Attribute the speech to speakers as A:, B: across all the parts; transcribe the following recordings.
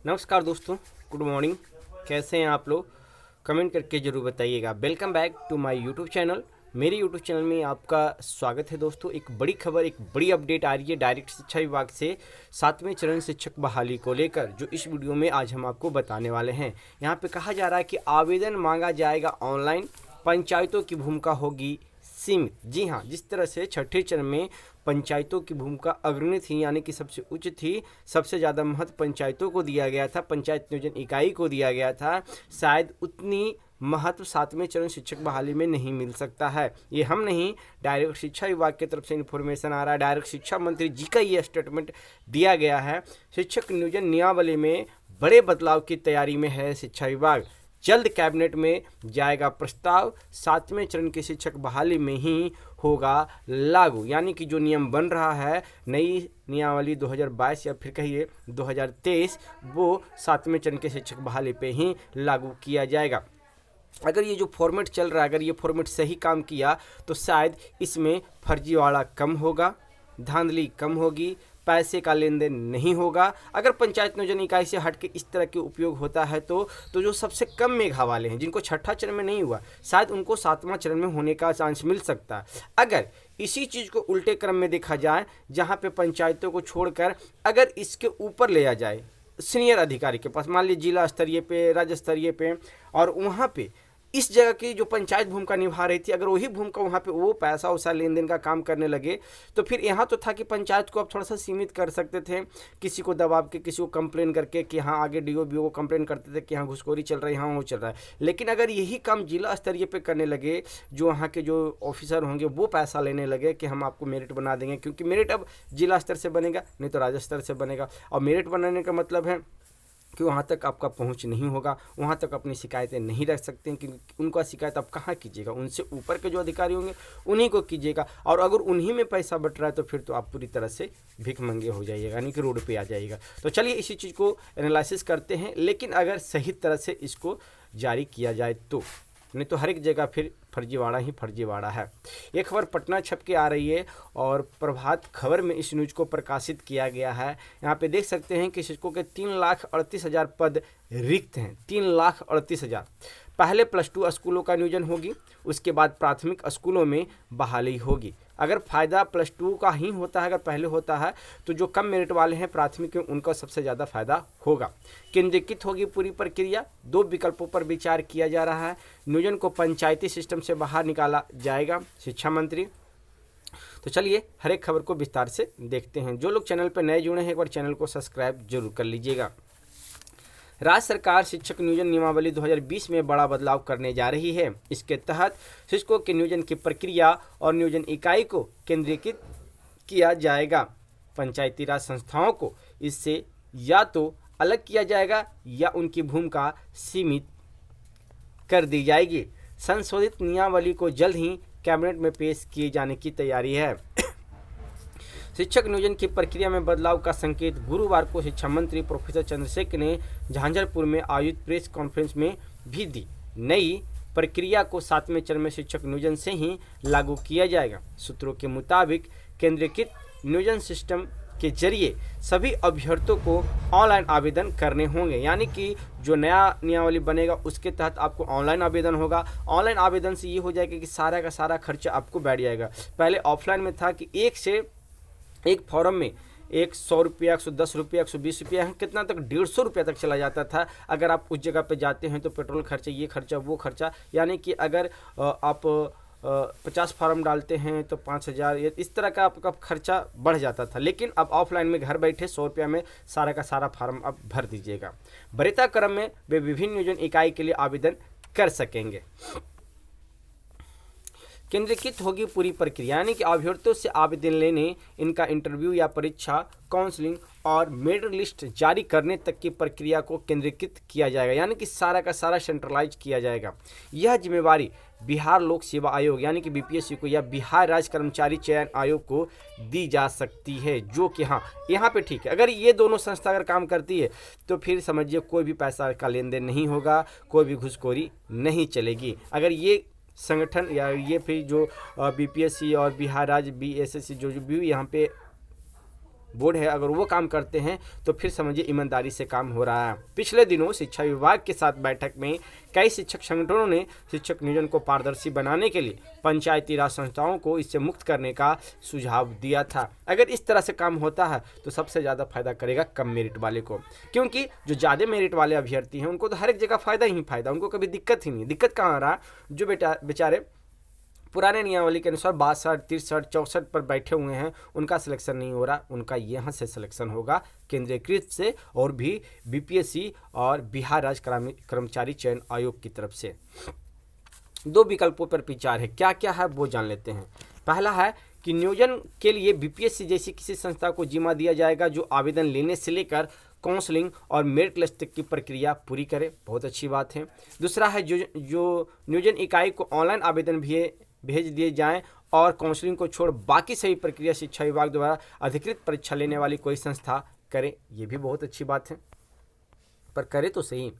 A: नमस्कार दोस्तों, good morning. कैसे हैं आप लोग? कमेंट करके ज़रूर बताइएगा। Welcome back to my YouTube channel. मेरे यूट्यूब चैनल में आपका स्वागत है दोस्तों। एक बड़ी खबर, एक बड़ी अपडेट आ रही है डायरेक्ट शिक्षा विभाग से 7वें चरण शिक्षक बहाली को लेकर, जो इस वीडियो में आज हम आपको बताने वाले हैं। यहाँ पे कहा जा रहा है कि आवेदन मांगा जाएगा ऑनलाइन, पंचायतों की भूमिका होगी सीमित। जी हाँ, जिस तरह से छठे चरण में पंचायतों की भूमिका अग्रणी थी, यानी कि सबसे उच्च थी, सबसे ज़्यादा महत्व पंचायतों को दिया गया था, पंचायत नियोजन इकाई को दिया गया था, शायद उतनी महत्व 7वें चरण शिक्षक बहाली में नहीं मिल सकता है। ये हम नहीं, डायरेक्ट शिक्षा विभाग की तरफ से इन्फॉर्मेशन आ रहा है। डायरेक्ट शिक्षा मंत्री जी का ये स्टेटमेंट दिया गया है। शिक्षक नियोजन नियमावली में बड़े बदलाव की तैयारी में है शिक्षा विभाग। जल्द कैबिनेट में जाएगा प्रस्ताव, 7वें चरण की शिक्षक बहाली में ही होगा लागू। यानी कि जो नियम बन रहा है, नई नियमावली 2022 या फिर कहिए 2023, वो 7वें चरण के शिक्षक बहाली पे ही लागू किया जाएगा। अगर ये जो फॉर्मेट चल रहा है, अगर ये फॉर्मेट सही काम किया तो शायद इसमें फर्जीवाड़ा कम होगा, धांधली कम होगी, पैसे का लेन देन नहीं होगा। अगर पंचायत नियोजन इकाई से हट के इस तरह के उपयोग होता है तो जो सबसे कम मेघा वाले हैं, जिनको छठा चरण में नहीं हुआ, शायद उनको 7वां चरण में होने का चांस मिल सकता है। अगर इसी चीज़ को उल्टे क्रम में देखा जाए, जहाँ पे पंचायतों को छोड़कर अगर इसके ऊपर ले जाए सीनियर अधिकारी के पास, मान लीजिए जिला स्तरीय पे, राज्य स्तरीय पे, और वहाँ पे इस जगह की जो पंचायत भूमिका निभा रही थी, अगर वही भूमिका वहाँ पे वो पैसा वैसा लेन देन का काम करने लगे, तो फिर यहाँ तो था कि पंचायत को अब थोड़ा सा सीमित कर सकते थे, किसी को दबाव के, किसी को कंप्लेन करके कि हाँ, आगे डीओ बीओ को कंप्लेन करते थे कि यहाँ घुसखोरी चल रही है, यहाँ वो चल रहा है। लेकिन अगर यही काम जिला स्तरीय पे करने लगे, जो वहाँ के जो ऑफिसर होंगे वो पैसा लेने लगे कि हम आपको मेरिट बना देंगे, क्योंकि मेरिट अब जिला स्तर से बनेगा, नहीं तो राज्य स्तर से बनेगा। और मेरिट बनाने का मतलब है कि वहाँ तक आपका पहुँच नहीं होगा, वहाँ तक अपनी शिकायतें नहीं रख सकते हैं, क्योंकि उनका शिकायत आप कहाँ कीजिएगा, उनसे ऊपर के जो अधिकारी होंगे उन्हीं को कीजिएगा। और अगर उन्हीं में पैसा बट रहा है तो फिर तो आप पूरी तरह से भिख मंगे हो जाइएगा, यानी कि रोड पे आ जाइएगा। तो चलिए इसी चीज़ को एनालिसिस करते हैं, लेकिन अगर सही तरह से इसको जारी किया जाए तो, नहीं तो हर एक जगह फिर फर्जीवाड़ा ही फर्जीवाड़ा है। ये खबर पटना छप के आ रही है और प्रभात खबर में इस न्यूज़ को प्रकाशित किया गया है। यहाँ पे देख सकते हैं कि शिक्षकों के 3,38,000 पद रिक्त हैं। 3,38,000। पहले +2 स्कूलों का नियोजन होगी, उसके बाद प्राथमिक स्कूलों में बहाली होगी। अगर फ़ायदा +2 का ही होता है, अगर पहले होता है तो जो कम मेरिट वाले हैं प्राथमिक में, उनका सबसे ज़्यादा फायदा होगा। केंद्रीकृत होगी पूरी प्रक्रिया, 2 विकल्पों पर विचार किया जा रहा है। नियोजन को पंचायती सिस्टम से बाहर निकाला जाएगा, शिक्षा मंत्री। तो चलिए हर एक खबर को विस्तार से देखते हैं। जो लोग चैनल पर नए जुड़े हैं, एक बार चैनल को सब्सक्राइब जरूर कर लीजिएगा। राज्य सरकार शिक्षक नियोजन नियमावली 2020 में बड़ा बदलाव करने जा रही है। इसके तहत शिक्षकों के नियोजन की प्रक्रिया और नियोजन इकाई को केंद्रीकृत किया जाएगा। पंचायती राज संस्थाओं को इससे या तो अलग किया जाएगा या उनकी भूमिका सीमित कर दी जाएगी। संशोधित नियमावली को जल्द ही कैबिनेट में पेश किए जाने की तैयारी है। शिक्षक नियोजन की प्रक्रिया में बदलाव का संकेत गुरुवार को शिक्षा मंत्री प्रोफेसर चंद्रशेखर ने झांझरपुर में आयोजित प्रेस कॉन्फ्रेंस में भी दी। नई प्रक्रिया को 7वें चरण में शिक्षक नियोजन से ही लागू किया जाएगा। सूत्रों के मुताबिक केंद्रीकृत नियोजन सिस्टम के जरिए सभी अभ्यर्थियों को ऑनलाइन आवेदन करने होंगे, यानी कि जो नया नियमावली बनेगा उसके तहत आपको ऑनलाइन आवेदन होगा। ऑनलाइन आवेदन से ये हो जाएगा कि सारा का सारा खर्चा आपको बैठ जाएगा। पहले ऑफलाइन में था कि एक फॉर्म में 100 रुपया, 110 रुपया, 120 रुपया, कितना तक 150 रुपया तक चला जाता था। अगर आप उस जगह पे जाते हैं तो पेट्रोल खर्चा, ये खर्चा, वो खर्चा, यानी कि अगर आप 50 फार्म डालते हैं तो 5,000, इस तरह का आपका खर्चा बढ़ जाता था। लेकिन अब ऑफलाइन में घर बैठे 100 रुपया में सारा का सारा फार्म आप भर दीजिएगा। वरीयता क्रम में वे विभिन्न नियोजन इकाई के लिए आवेदन कर सकेंगे। केंद्रीकृत होगी पूरी प्रक्रिया, यानी कि अभ्यर्थियों से आवेदन लेने, इनका इंटरव्यू या परीक्षा, काउंसलिंग और मेरिट लिस्ट जारी करने तक की प्रक्रिया को केंद्रीकृत किया जाएगा, यानी कि सारा का सारा सेंट्रलाइज किया जाएगा। यह जिम्मेवारी बिहार लोक सेवा आयोग यानी कि बीपीएससी को या बिहार राज्य कर्मचारी चयन आयोग को दी जा सकती है, जो कि हाँ, यहाँ पे ठीक है। अगर ये दोनों संस्था अगर काम करती है तो फिर समझिए कोई भी पैसा का लेन देन नहीं होगा, कोई भी घुसखोरी नहीं चलेगी। अगर ये संगठन या ये फिर जो बीपीएससी और बिहार राज्य बीएसएससी जो भी यहाँ पे बोर्ड है, अगर वो काम करते हैं तो फिर समझिए ईमानदारी से काम हो रहा है। पिछले दिनों शिक्षा विभाग के साथ बैठक में कई शिक्षक संगठनों ने शिक्षक नियोजन को पारदर्शी बनाने के लिए पंचायती राज संस्थाओं को इससे मुक्त करने का सुझाव दिया था। अगर इस तरह से काम होता है तो सबसे ज़्यादा फायदा करेगा कम मेरिट वाले को, क्योंकि जो ज़्यादा मेरिट वाले अभ्यर्थी हैं उनको तो हर एक जगह फायदा ही फायदा, उनको कभी दिक्कत ही नहीं। दिक्कत कहाँ आ रहा, जो बेचारे पुराने नियमावली के अनुसार 62, 63, 64 पर बैठे हुए हैं, उनका सिलेक्शन नहीं हो रहा, उनका यहाँ से सिलेक्शन होगा केंद्रीयकृत से और भी बीपीएससी और बिहार राज्य कर्मचारी चयन आयोग की तरफ से। 2 विकल्पों पर विचार है, क्या क्या है वो जान लेते हैं। पहला है कि नियोजन के लिए बीपीएससी जैसी किसी संस्था को जिम्मा दिया जाएगा जो आवेदन लेने से लेकर काउंसलिंग और मेरिट लिस्ट तक की प्रक्रिया पूरी करे, बहुत अच्छी बात है। दूसरा है जो नियोजन इकाई को ऑनलाइन आवेदन भी भेज दिए जाएं और काउंसलिंग को छोड़ बाकी सभी प्रक्रिया शिक्षा विभाग द्वारा अधिकृत परीक्षा लेने वाली कोई संस्था करे, ये भी बहुत अच्छी बात है, पर करे तो सही।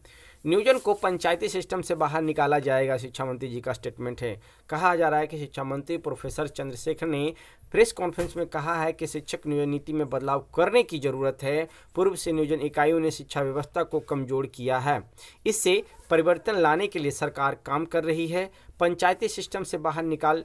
A: नियोजन को पंचायती सिस्टम से बाहर निकाला जाएगा, शिक्षा मंत्री जी का स्टेटमेंट है। कहा जा रहा है कि शिक्षा मंत्री प्रोफेसर चंद्रशेखर ने प्रेस कॉन्फ्रेंस में कहा है कि शिक्षक नियोजन नीति में बदलाव करने की जरूरत है। पूर्व से नियोजन इकाइयों ने शिक्षा व्यवस्था को कमजोर किया है, इससे परिवर्तन लाने के लिए सरकार काम कर रही है। पंचायती सिस्टम से बाहर निकाल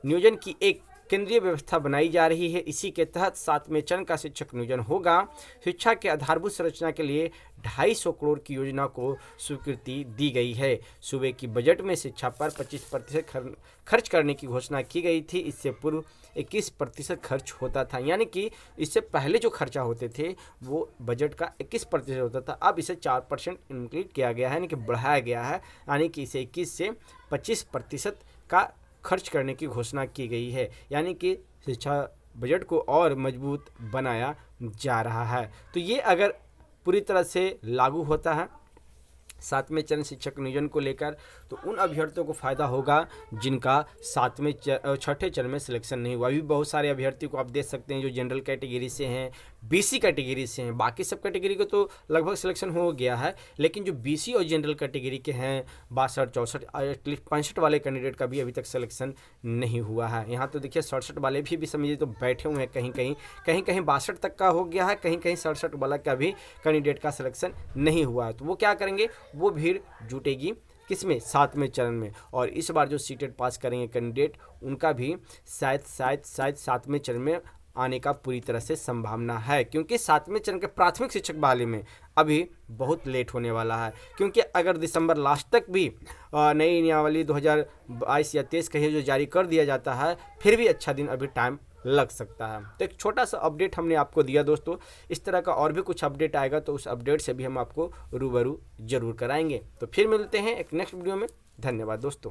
A: नियोजन की एक केंद्रीय व्यवस्था बनाई जा रही है, इसी के तहत 7वें चरण का शिक्षक नियोजन होगा। शिक्षा के आधारभूत संरचना के लिए 250 करोड़ की योजना को स्वीकृति दी गई है। सूबे की बजट में शिक्षा पर 25% खर्च करने की घोषणा की गई थी, इससे पूर्व 21% खर्च होता था, यानी कि इससे पहले जो खर्चा होते थे वो बजट का 21% होता था, अब इसे 4% इंक्रीज किया गया है, यानी कि बढ़ाया गया है, यानी कि इसे 21 से 25% का खर्च करने की घोषणा की गई है, यानी कि शिक्षा बजट को और मजबूत बनाया जा रहा है। तो ये अगर पूरी तरह से लागू होता है 7वें चरण शिक्षक नियोजन को लेकर, तो उन अभ्यर्थियों को फ़ायदा होगा जिनका 6ठे चरण में सिलेक्शन नहीं हुआ। अभी बहुत सारे अभ्यर्थियों को आप देख सकते हैं जो जनरल कैटेगरी से हैं, बीसी कैटेगरी से हैं, बाकी सब कैटेगरी को तो लगभग सिलेक्शन हो गया है, लेकिन जो बीसी और जनरल कैटेगरी के हैं 62, 64, एटलीस्ट 65 वाले कैंडिडेट का भी अभी तक सिलेक्शन नहीं हुआ है। यहाँ तो देखिए 67 वाले भी समझिए तो बैठे हुए हैं, कहीं कहीं 62 तक का हो गया है, कहीं 67 वाला का भी कैंडिडेट का सिलेक्शन नहीं हुआ है। तो वो क्या करेंगे, वो भीड़ जुटेगी किसमें, 7वें चरण में, और इस बार जो सीटेट पास करेंगे कैंडिडेट उनका भी शायद 7वें चरण में आने का पूरी तरह से संभावना है, क्योंकि 7वें चरण के प्राथमिक शिक्षक बहाली में अभी बहुत लेट होने वाला है, क्योंकि अगर दिसंबर लास्ट तक भी नई नियमावली 2022 या 23 कहीं जो जारी कर दिया जाता है, फिर भी अच्छा दिन अभी टाइम लग सकता है। तो एक छोटा सा अपडेट हमने आपको दिया दोस्तों, इस तरह का और भी कुछ अपडेट आएगा तो उस अपडेट से भी हम आपको रूबरू जरूर कराएंगे। तो फिर मिलते हैं एक नेक्स्ट वीडियो में। धन्यवाद दोस्तों।